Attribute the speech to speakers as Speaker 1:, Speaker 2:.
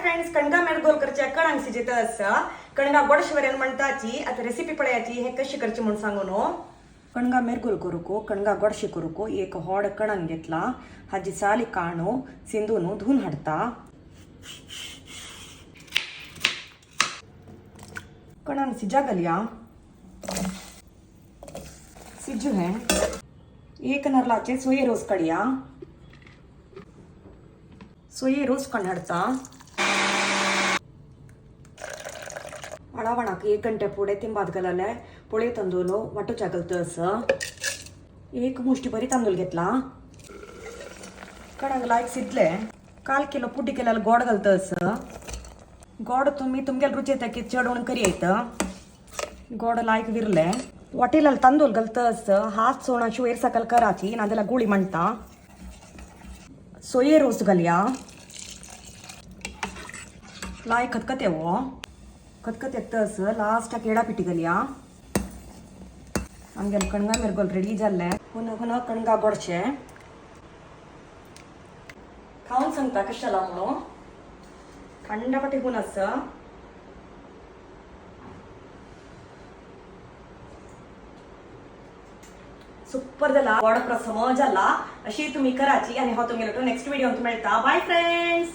Speaker 1: Friends, कणगा मेरगोलकरच्या कणांक शिजत आसा. कणगा गोडशिवऱ्यान म्हणटाची आता रेसिपी पळयाची हे कशी करची म्हणून सांगू न्हू. कणगा मेरगोल करूको कणगा गोडशे करूको एक व्हड कणंग घेतला. हाजी साली काणू सिंधून धुवन हाडता. कणंग सिजा घालया. सिजू हे एक नरलाचे सोये रोस काडया. सोये रोस काढून हाडता. अळावणाक 1 गंटे पुढे तिंबात घालले पोळे तांदूळ वाटूच्या घालतस. 1 मुष्टी बरी तांदूळ घेतला. कणंग लायक शिजले. 1/4 किलो पुड्डी केल्याला गोड घालतस. गोड तुम्ही तुमगे रुची येता की चढवून करी येतं. गोड लायक विरले वाटेला तांदूळ घालतस. हात सोना शिवेर सकल कराची नादेला गुळी म्हणता. सोये रोस घालया. लाय खतखते वो खतखत येतस. लास्ट केळा पिठी घालया. आमगे कणगा मेरगोल रेडी जाल्ले. पुन्हा कणगा गोडशे खाऊन सांगता कशाला म्हणून. थंड पटी होऊन आस. सुपर जाला. गोड प्रसम जाला. अशी तुम्ही कराची आणि हो तुम्ही नेक्स्ट व्हिडिओ मेळटा. Bye friends.